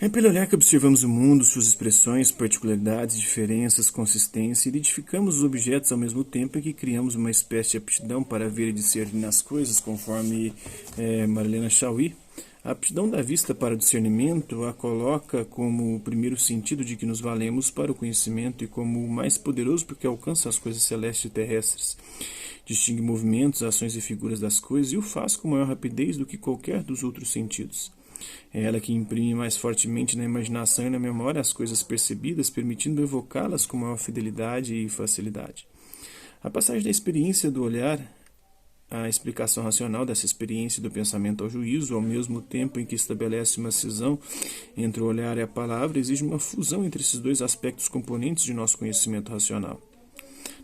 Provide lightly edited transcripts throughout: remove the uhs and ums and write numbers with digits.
É pelo olhar que observamos o mundo, suas expressões, particularidades, diferenças, consistência, e identificamos os objetos ao mesmo tempo em que criamos uma espécie de aptidão para ver e discernir as coisas, conforme Marilena Chauí. A aptidão da vista para o discernimento a coloca como o primeiro sentido de que nos valemos para o conhecimento e como o mais poderoso porque alcança as coisas celestes e terrestres. Distingue movimentos, ações e figuras das coisas e o faz com maior rapidez do que qualquer dos outros sentidos. É ela que imprime mais fortemente na imaginação e na memória as coisas percebidas, permitindo evocá-las com maior fidelidade e facilidade. A passagem da experiência do olhar à explicação racional dessa experiência do pensamento ao juízo, ao mesmo tempo em que estabelece uma cisão entre o olhar e a palavra, exige uma fusão entre esses dois aspectos componentes de nosso conhecimento racional.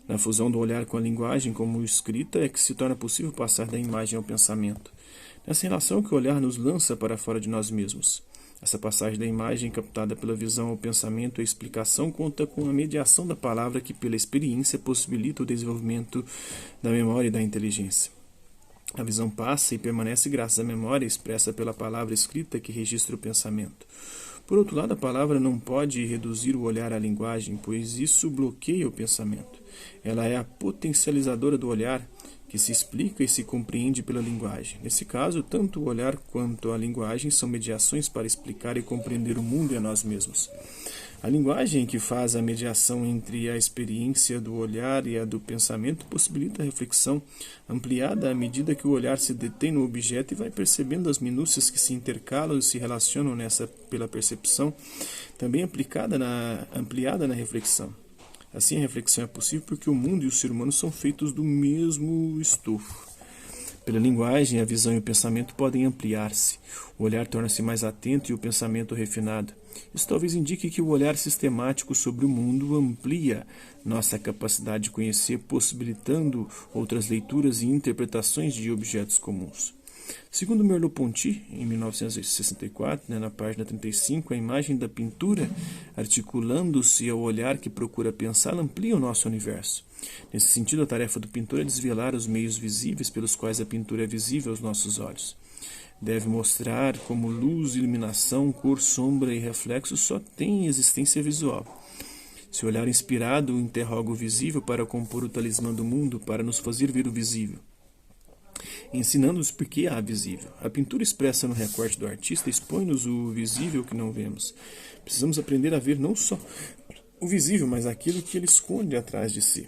Na fusão do olhar com a linguagem como escrita é que se torna possível passar da imagem ao pensamento. Nessa relação que o olhar nos lança para fora de nós mesmos. Essa passagem da imagem captada pela visão ao pensamento e a explicação conta com a mediação da palavra que pela experiência possibilita o desenvolvimento da memória e da inteligência. A visão passa e permanece graças à memória expressa pela palavra escrita que registra o pensamento. Por outro lado, a palavra não pode reduzir o olhar à linguagem, pois isso bloqueia o pensamento. Ela é a potencializadora do olhar, que se explica e se compreende pela linguagem. Nesse caso, tanto o olhar quanto a linguagem são mediações para explicar e compreender o mundo e a nós mesmos. A linguagem, que faz a mediação entre a experiência do olhar e a do pensamento, possibilita a reflexão ampliada à medida que o olhar se detém no objeto e vai percebendo as minúcias que se intercalam e se relacionam nessa pela percepção, também ampliada na reflexão. Assim, a reflexão é possível porque o mundo e o ser humano são feitos do mesmo estofo. Pela linguagem, a visão e o pensamento podem ampliar-se. O olhar torna-se mais atento e o pensamento refinado. Isso talvez indique que o olhar sistemático sobre o mundo amplia nossa capacidade de conhecer, possibilitando outras leituras e interpretações de objetos comuns. Segundo Merleau-Ponty, em 1964, na página 35, a imagem da pintura, articulando-se ao olhar que procura pensar, amplia o nosso universo. Nesse sentido, a tarefa do pintor é desvelar os meios visíveis pelos quais a pintura é visível aos nossos olhos. Deve mostrar como luz, iluminação, cor, sombra e reflexo só têm existência visual. Seu olhar inspirado interroga o visível para compor o talismã do mundo, para nos fazer ver o visível, ensinando-nos por que há visível. A pintura expressa no recorte do artista expõe-nos o visível que não vemos. Precisamos aprender a ver não só o visível, mas aquilo que ele esconde atrás de si.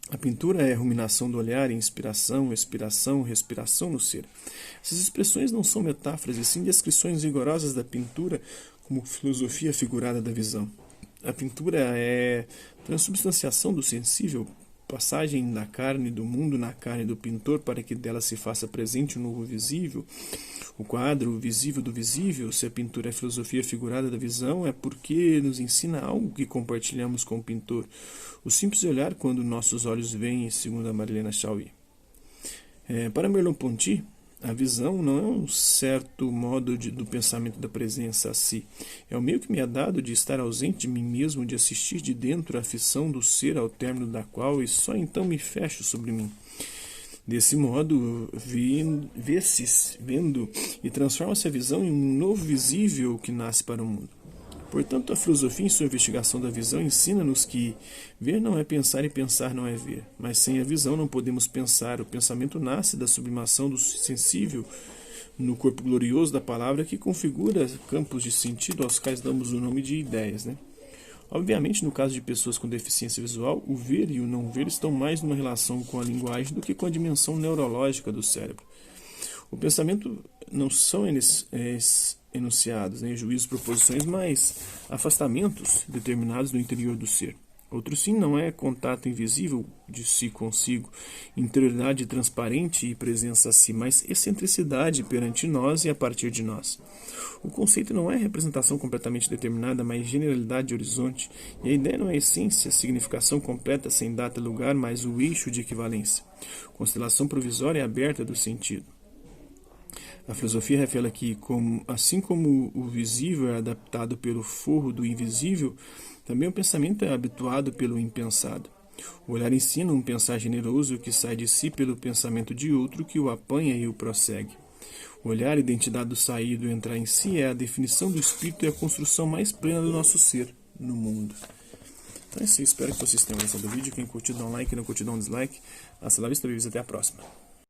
A pintura é a ruminação do olhar, inspiração, expiração, respiração no ser. Essas expressões não são metáforas, e sim descrições rigorosas da pintura como filosofia figurada da visão. A pintura é transubstanciação do sensível, passagem da carne do mundo na carne do pintor para que dela se faça presente o novo visível. O quadro, o visível do visível, se a pintura é filosofia figurada da visão, é porque nos ensina algo que compartilhamos com o pintor. O simples olhar quando nossos olhos veem, segundo a Marilena Chauí. Para Merleau-Ponty, a visão não é um certo modo do pensamento da presença a si. É o meio que me é dado de estar ausente de mim mesmo, de assistir de dentro a fissão do ser ao término da qual e só então me fecho sobre mim. Desse modo, vendo e transforma-se a visão em um novo visível que nasce para o mundo. Portanto, a filosofia, em sua investigação da visão, ensina-nos que ver não é pensar e pensar não é ver. Mas sem a visão não podemos pensar. O pensamento nasce da sublimação do sensível no corpo glorioso da palavra que configura campos de sentido aos quais damos o nome de ideias. Obviamente, no caso de pessoas com deficiência visual, o ver e o não ver estão mais numa relação com a linguagem do que com a dimensão neurológica do cérebro. O pensamento não são enunciados, juízos, proposições, mas afastamentos determinados no interior do ser. Outro sim não é contato invisível de si consigo, interioridade transparente e presença a si, mas excentricidade perante nós e a partir de nós. O conceito não é representação completamente determinada, mas generalidade de horizonte, e a ideia não é essência, significação completa sem data e lugar, mas o eixo de equivalência, constelação provisória e aberta do sentido. A filosofia revela que, assim como o visível é adaptado pelo forro do invisível, também o pensamento é habituado pelo impensado. O olhar ensina um pensar generoso que sai de si pelo pensamento de outro que o apanha e o prossegue. Olhar a identidade do sair e do entrar em si é a definição do espírito e a construção mais plena do nosso ser no mundo. Então é isso, espero que vocês tenham gostado do vídeo. Quem curtiu, dá um like, quem não curtiu, dá um dislike. Hasta la vista, babies, até a próxima.